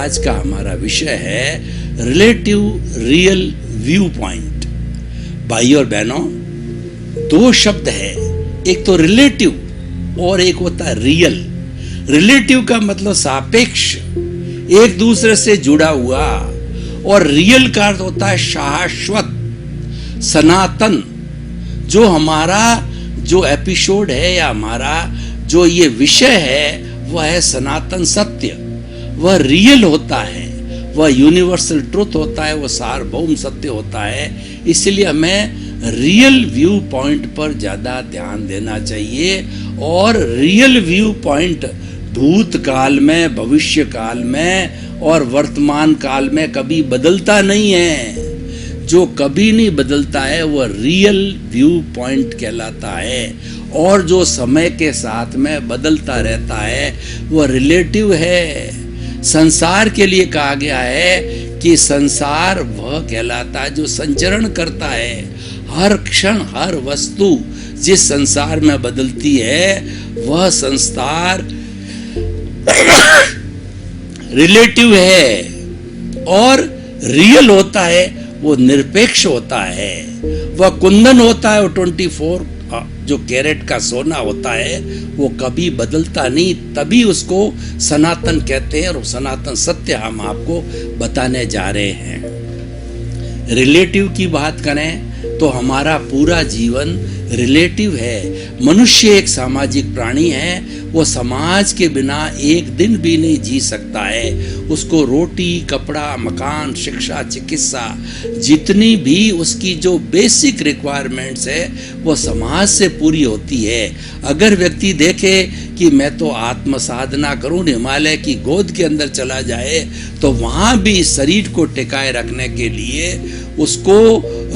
आज का हमारा विषय है रिलेटिव रियल व्यू पॉइंट। भाई और बहनों, दो शब्द है, एक तो रिलेटिव और एक होता है रियल। रिलेटिव का मतलब सापेक्ष, एक दूसरे से जुड़ा हुआ, और रियल का अर्थ होता है शाश्वत, सनातन। जो हमारा जो एपिसोड है या हमारा जो ये विषय है वह है सनातन सत्य, वह रियल होता है, वह यूनिवर्सल ट्रुथ होता है, वह सार्वभौम सत्य होता है। इसलिए हमें रियल व्यू पॉइंट पर ज़्यादा ध्यान देना चाहिए। और रियल व्यू पॉइंट भूतकाल में, भविष्य काल में और वर्तमान काल में कभी बदलता नहीं है। जो कभी नहीं बदलता है वह रियल व्यू पॉइंट कहलाता है, और जो समय के साथ में बदलता रहता है वह रिलेटिव है। संसार के लिए कहा गया है कि संसार वह कहलाता है जो संचरण करता है। हर क्षण हर वस्तु जिस संसार में बदलती है वह संसार रिलेटिव है, और रियल होता है वो निरपेक्ष होता है। वह कुंदन होता है, वो 24 जो कैरेट का सोना होता है वो कभी बदलता नहीं, तभी उसको सनातन कहते हैं। और सनातन सत्य हम आपको बताने जा रहे हैं। रिलेटिव की बात करें तो हमारा पूरा जीवन रिलेटिव है। मनुष्य एक सामाजिक प्राणी है, वो समाज के बिना एक दिन भी नहीं जी सकता है। उसको रोटी, कपड़ा, मकान, शिक्षा, चिकित्सा, जितनी भी उसकी जो बेसिक रिक्वायरमेंट्स है वो समाज से पूरी होती है। अगर व्यक्ति देखे कि मैं तो आत्म साधना करूं, हिमालय की गोद के अंदर चला जाए, तो वहाँ भी शरीर को टिकाए रखने के लिए उसको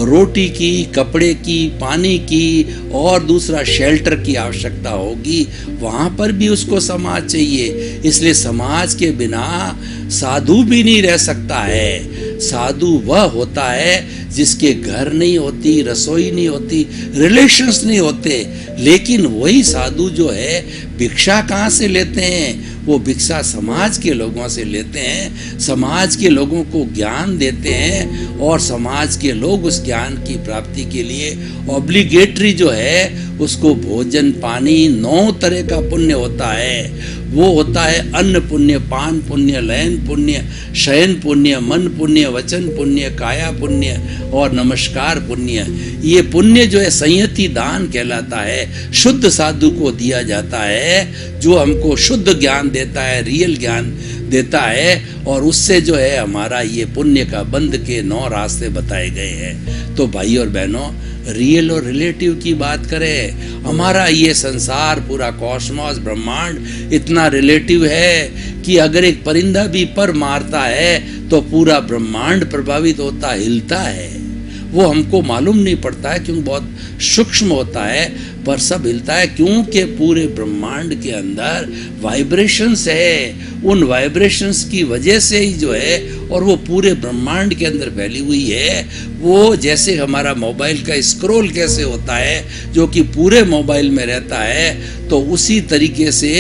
रोटी की, कपड़े की, पानी की और दूसरा शेल्टर की आवश्यकता होगी। वहाँ पर भी उसको समाज चाहिए। इसलिए समाज के बिना साधु भी नहीं रह सकता है। साधु वह होता है जिसके घर नहीं होती, रसोई नहीं होती, रिलेशंस नहीं होते। लेकिन वही साधु जो है भिक्षा कहाँ से लेते हैं? वो भिक्षा समाज के लोगों से लेते हैं, समाज के लोगों को ज्ञान देते हैं, और समाज के लोग उस ज्ञान की प्राप्ति के लिए ऑब्लिगेटरी जो है उसको भोजन, पानी, 9 तरह का पुण्य होता है। वो होता है अन्न पुण्य, पान पुण्य, लयन पुण्य, शयन पुण्य, मन पुण्य, वचन पुण्य, काया पुण्य और नमस्कार पुण्य। ये पुण्य जो है संयति दान कहलाता है। शुद्ध साधु को दिया जाता है जो हमको शुद्ध ज्ञान देता है, रियल ज्ञान देता है, और उससे जो है हमारा ये पुण्य का बंध के 9 रास्ते बताए गए हैं। तो भाई और बहनों, रियल और रिलेटिव की बात करें, हमारा ये संसार, पूरा कॉस्मॉस, ब्रह्मांड इतना रिलेटिव है कि अगर एक परिंदा भी पर मारता है तो पूरा ब्रह्मांड प्रभावित होता, हिलता है। वो हमको मालूम नहीं पड़ता है क्योंकि बहुत सूक्ष्म होता है, पर सब हिलता है क्योंकि पूरे ब्रह्मांड के अंदर वाइब्रेशंस है। उन वाइब्रेशंस की वजह से ही जो है, और वो पूरे ब्रह्मांड के अंदर फैली हुई है। वो जैसे हमारा मोबाइल का स्क्रॉल कैसे होता है जो कि पूरे मोबाइल में रहता है, तो उसी तरीके से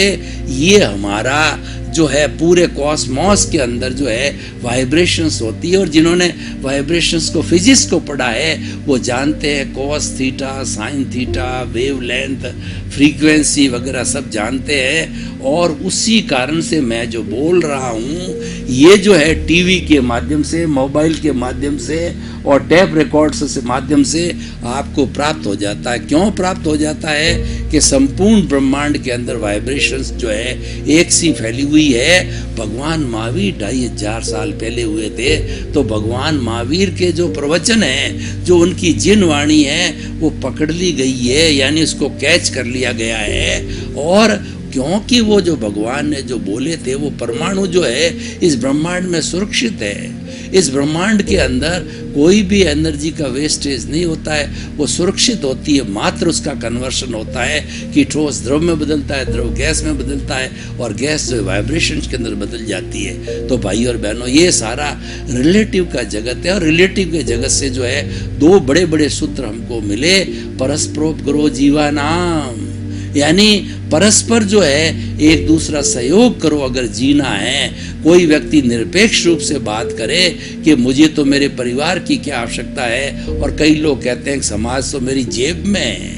ये हमारा जो है पूरे कॉस्मॉस के अंदर जो है वाइब्रेशंस होती है। और जिन्होंने वाइब्रेशंस को, फिजिक्स को पढ़ा है, वो जानते हैं cos theta, sine theta, wavelength, frequency वगैरह सब जानते हैं। और उसी कारण से मैं जो बोल रहा हूँ ये जो है टीवी के माध्यम से, मोबाइल के माध्यम से और टैप रिकॉर्ड्स के माध्यम से आपको प्राप्त हो जाता है। क्यों प्राप्त हो जाता है? कि संपूर्ण ब्रह्मांड के अंदर वाइब्रेशंस जो है एक सी फैली हुई है। भगवान महावीर 2500 साल पहले हुए थे, तो भगवान महावीर के जो प्रवचन हैं, जो उनकी जिन वाणी है वो पकड़ ली गई है, यानी उसको कैच कर लिया गया है। और क्योंकि वो जो भगवान ने जो बोले थे, वो परमाणु जो है इस ब्रह्मांड में सुरक्षित है। इस ब्रह्मांड के अंदर कोई भी एनर्जी का वेस्टेज नहीं होता है, वो सुरक्षित होती है। मात्र उसका कन्वर्शन होता है कि ठोस द्रव में बदलता है, द्रव गैस में बदलता है, और गैस जो वाइब्रेशन के अंदर बदल जाती है। तो भाई और बहनों, ये सारा रिलेटिव का जगत है। और रिलेटिव के जगत से जो है 2 बड़े बड़े सूत्र हमको मिले। परस्परोपकारो जीवानाम, यानी परस्पर जो है एक दूसरा सहयोग करो अगर जीना है। कोई व्यक्ति निरपेक्ष रूप से बात करे कि मुझे तो मेरे परिवार की क्या आवश्यकता है, और कई लोग कहते हैं कि समाज तो मेरी जेब में है,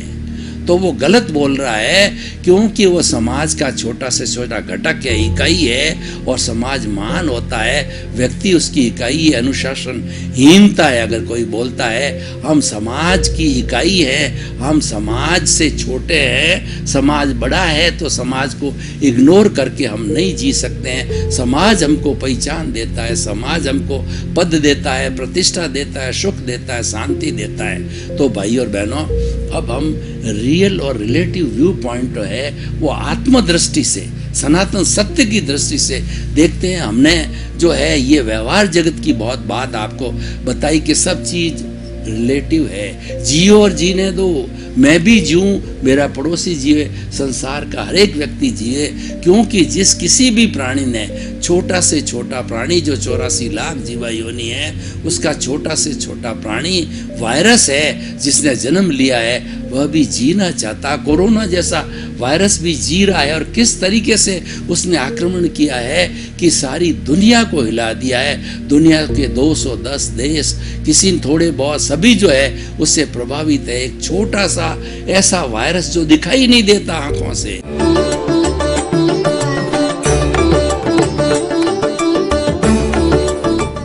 तो वो गलत बोल रहा है, क्योंकि वो समाज का छोटा से छोटा घटक है, इकाई है, और समाज महान होता है, व्यक्ति उसकी इकाई है। अनुशासनहीनता है अगर कोई बोलता है हम समाज की इकाई है, हम समाज से छोटे हैं, समाज बड़ा है, तो समाज को इग्नोर करके हम नहीं जी सकते हैं। समाज हमको पहचान देता है, समाज हमको पद देता है, प्रतिष्ठा देता है, सुख देता है, शांति देता है। तो भाई और बहनों, अब हम रियल और रिलेटिव व्यू पॉइंट है वो आत्मदृष्टि से, सनातन सत्य की दृष्टि से देखते हैं। हमने जो है ये व्यवहार जगत की बहुत बात आपको बताई कि सब चीज रिलेटिव है, जियो और जीने दो, मैं भी जीऊँ, मेरा पड़ोसी जिए, संसार का हर एक व्यक्ति जिए, क्योंकि जिस किसी भी प्राणी ने, छोटा से छोटा प्राणी जो 84 लाख जीवा योनि है, उसका छोटा से छोटा प्राणी वायरस है जिसने जन्म लिया है, वह भी जीना चाहता। कोरोना जैसा वायरस भी जी रहा है, और किस तरीके से उसने आक्रमण किया है कि सारी दुनिया को हिला दिया है। दुनिया के 210 देश, किसी थोड़े बहुत, सभी जो है उससे प्रभावित है। एक छोटा सा ऐसा वायरस जो दिखाई नहीं देता आंखों से।